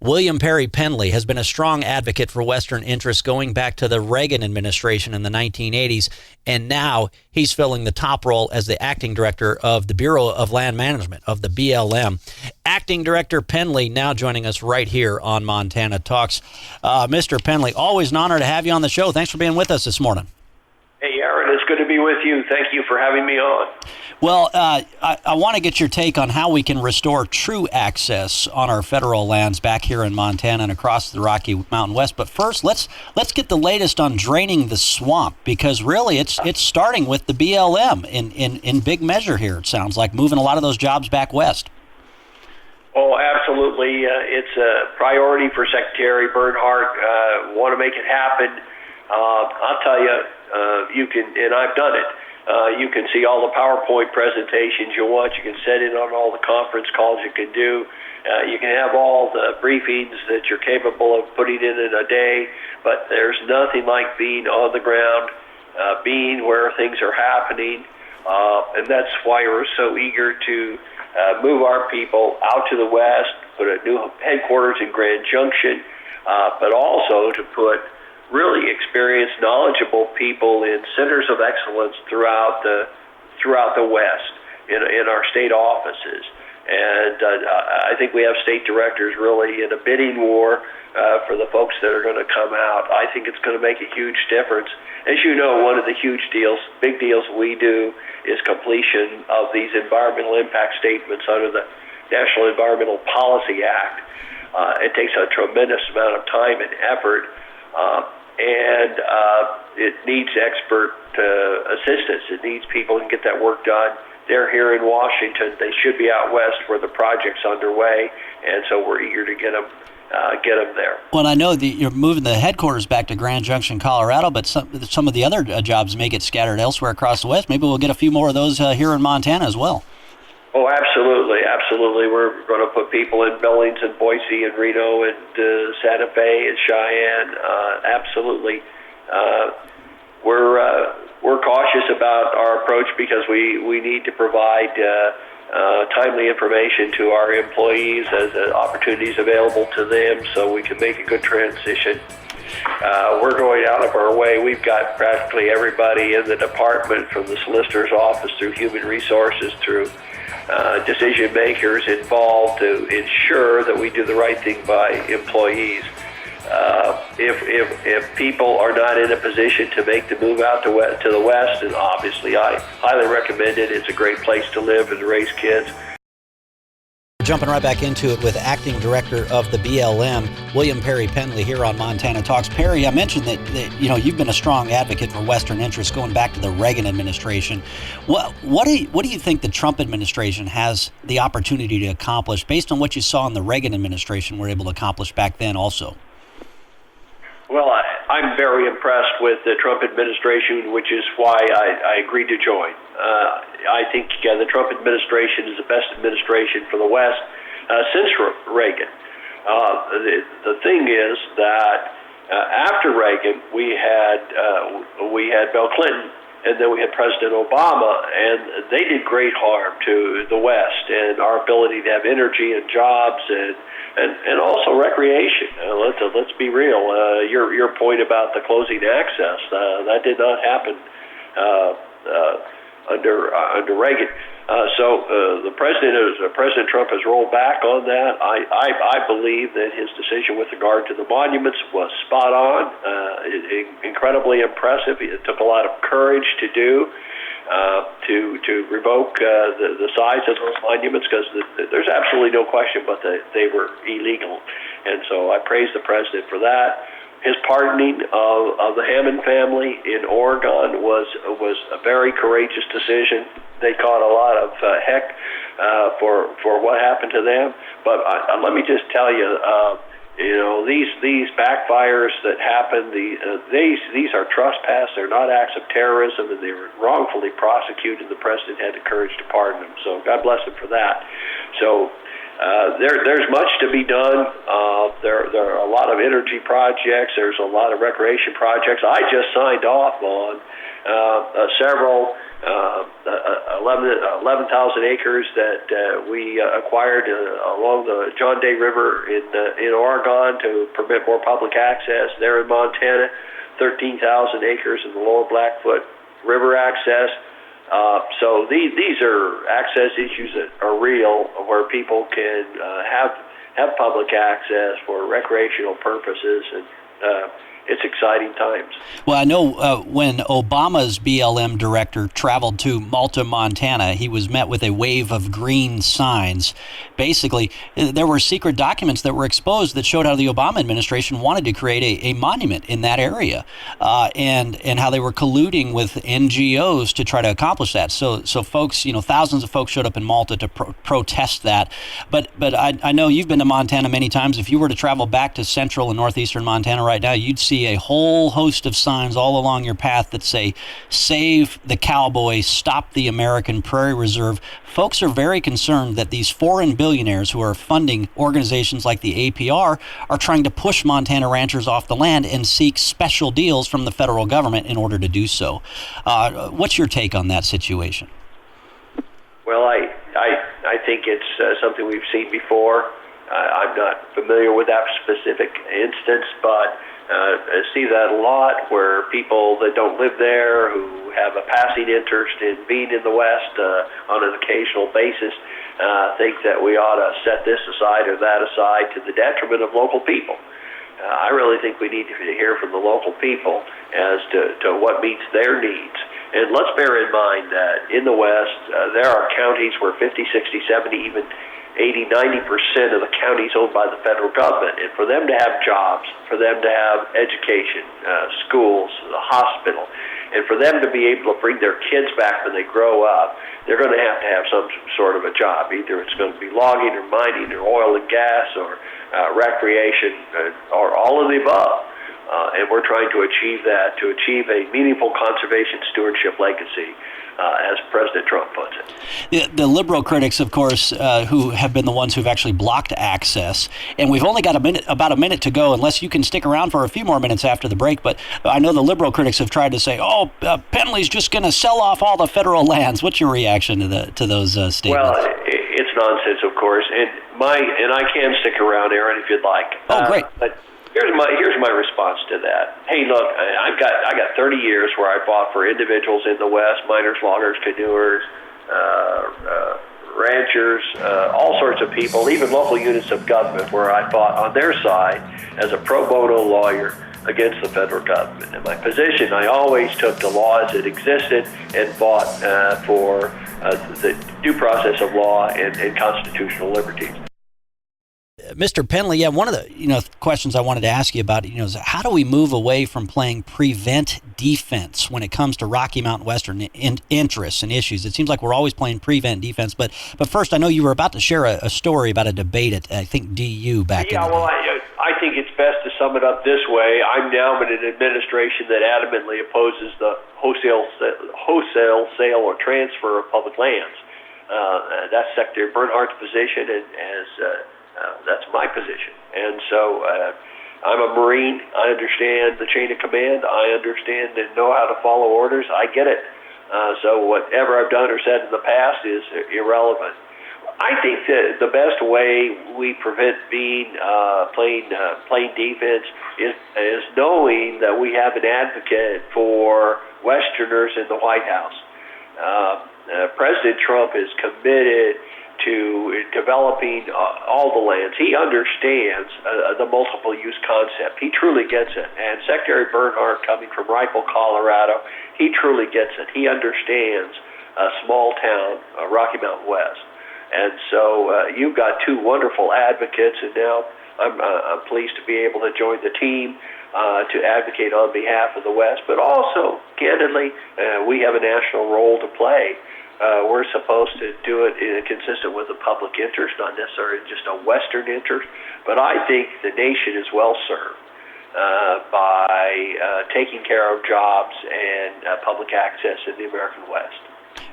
William Perry Pendley has been a strong advocate for Western interests going back to the Reagan administration in the 1980s, and now he's filling the top role as the acting director of the Bureau of Land Management, of the BLM. Acting Director Pendley now joining us right here on Montana Talks. Mr. Pendley, always an honor to have you on the show. Thanks for being with us this morning. Hey, Aaron, it's good to be with you. Thank you for having me on. Well, I want to get your take on how we can restore true access on our federal lands back here in Montana and across the Rocky Mountain West. But first, let's get the latest on draining the swamp, because really it's starting with the BLM in big measure here. It sounds like moving a lot of those jobs back west. Oh, absolutely. It's a priority for Secretary Bernhardt. Want to make it happen. I'll tell you, you can, and I've done it. You can see all the PowerPoint presentations you want. You can set in on all the conference calls you can do. You can have all the briefings that you're capable of putting in a day, but there's nothing like being on the ground, being where things are happening, and that's why we're so eager to move our people out to the west, put a new headquarters in Grand Junction, but also to put really experienced, knowledgeable people in centers of excellence throughout the West in our state offices. And I think we have state directors really in a bidding war for the folks that are going to come out. I think it's going to make a huge difference. As you know, one of the big deals we do is completion of these environmental impact statements under the National Environmental Policy Act. It takes a tremendous amount of time and effort. And it needs expert assistance. It needs people who can get that work done. They're here in Washington. They should be out west where the project's underway, and so we're eager to get them there. Well, I know that you're moving the headquarters back to Grand Junction, Colorado, but some of the other jobs may get scattered elsewhere across the West. Maybe we'll get a few more of those here in Montana as well. Oh, absolutely, absolutely. We're going to put people in Billings and Boise and Reno and Santa Fe and Cheyenne. Absolutely. We're cautious about our approach because we need to provide timely information to our employees as opportunities available to them so we can make a good transition. We're going out of our way. We've got practically everybody in the department, from the solicitor's office through human resources through decision makers involved to ensure that we do the right thing by employees. If people are not in a position to make the move out to the west, and obviously I highly recommend it. It's a great place to live and to raise kids. Jumping right back into it with Acting Director of the BLM, William Perry Pendley, here on Montana Talks. Perry, I mentioned that you've been a strong advocate for Western interests going back to the Reagan administration. What do you think the Trump administration has the opportunity to accomplish based on what you saw in the Reagan administration were able to accomplish back then also? Well, I'm very impressed with the Trump administration, which is why I agreed to join. I think the Trump administration is the best administration for the West since Reagan. The thing is that after Reagan, we had Bill Clinton, and then we had President Obama, and they did great harm to the West and our ability to have energy and jobs and also recreation. Let's be real. Your point about the closing access, that did not happen under Reagan. So President Trump has rolled back on that. I believe that his decision with regard to the monuments was spot on, incredibly impressive. It took a lot of courage to do. To revoke the size of those monuments, because there's absolutely no question but that they were illegal. And so I praise the president for that. His pardoning of the Hammond family in Oregon was a very courageous decision. They caught a lot of heck for what happened to them. But let me just tell you, these backfires that happen, these are trespass. They're not acts of terrorism, and they were wrongfully prosecuted. The president had the courage to pardon them. So God bless him for that. So there's much to be done. There are a lot of energy projects. There's a lot of recreation projects. I just signed off on several 11,000 acres that we acquired along the John Day River in Oregon to permit more public access. There in Montana, 13,000 acres in the Lower Blackfoot River access. So these are access issues that are real, where people can have public access for recreational purposes, and it's exciting times. Well, I know when Obama's BLM director traveled to Malta, Montana, he was met with a wave of green signs. Basically, there were secret documents that were exposed that showed how the Obama administration wanted to create a monument in that area, and how they were colluding with NGOs to try to accomplish that. So folks, thousands of folks showed up in Malta to protest that. But I know you've been to Montana many times. If you were to travel back to central and northeastern Montana right now, you'd see a whole host of signs all along your path that say, "Save the cowboy, stop the American Prairie Reserve." Folks are very concerned that these foreign billionaires who are funding organizations like the APR are trying to push Montana ranchers off the land and seek special deals from the federal government in order to do so. What's your take on that situation? Well, I think it's something we've seen before. I'm not familiar with that specific instance, but I see that a lot, where people that don't live there, who have a passing interest in being in the West on an occasional basis, think that we ought to set this aside or that aside to the detriment of local people. I really think we need to hear from the local people as to what meets their needs. And let's bear in mind that in the West, there are counties where 50, 60, 70, even 80, 90% of the counties owned by the federal government. And for them to have jobs, for them to have education, schools, the hospital, and for them to be able to bring their kids back when they grow up, they're going to have some sort of a job. Either it's going to be logging or mining or oil and gas or recreation or all of the above. And we're trying to achieve that, to achieve a meaningful conservation stewardship legacy, as President Trump puts it. The liberal critics, of course, who have been the ones who've actually blocked access, and we've only got about a minute to go, unless you can stick around for a few more minutes after the break, but I know the liberal critics have tried to say, Pendley's just going to sell off all the federal lands. What's your reaction to those statements? Well, it's nonsense, of course, and I can stick around, Aaron, if you'd like. Oh, great. But here's my response to that. Hey, look, I got 30 years where I fought for individuals in the West, miners, loggers, canoers, ranchers, all sorts of people, even local units of government, where I fought on their side as a pro bono lawyer against the federal government. And my position, I always took the law as it existed and fought for the due process of law and constitutional liberties. Mr. Pendley, one of the questions I wanted to ask you about is how do we move away from playing prevent defense when it comes to Rocky Mountain Western interests and issues? It seems like we're always playing prevent defense. But first, I know you were about to share a story about a debate at I think DU back in the day. Well, I think it's best to sum it up this way. I'm now in an administration that adamantly opposes the wholesale sale or transfer of public lands. That's Secretary Bernhardt's position, and that's my position. And so I'm a Marine. I understand the chain of command. I understand and know how to follow orders. I get it. So whatever I've done or said in the past is irrelevant. I think that the best way we prevent playing defense is knowing that we have an advocate for Westerners in the White House. President Trump is committed to developing all the lands. He understands the multiple use concept. He truly gets it. And Secretary Bernhardt, coming from Rifle, Colorado, he truly gets it. He understands a small town, Rocky Mountain West. And so you've got two wonderful advocates, and now I'm pleased to be able to join the team to advocate on behalf of the West. But also, candidly, we have a national role to play. We're supposed to do it consistent with the public interest, not necessarily just a Western interest. But I think the nation is well served by taking care of jobs and public access in the American West.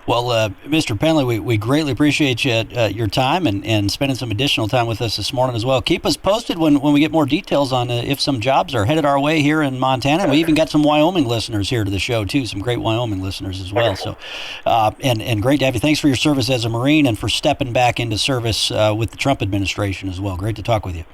Well, Mr. Pendley, we greatly appreciate your time and spending some additional time with us this morning as well. Keep us posted when we get more details on if some jobs are headed our way here in Montana. And we even got some Wyoming listeners here to the show, too, some great Wyoming listeners as well. Wonderful. So, and great to have you. Thanks for your service as a Marine and for stepping back into service with the Trump administration as well. Great to talk with you.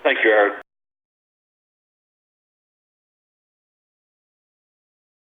Thank you, Aaron.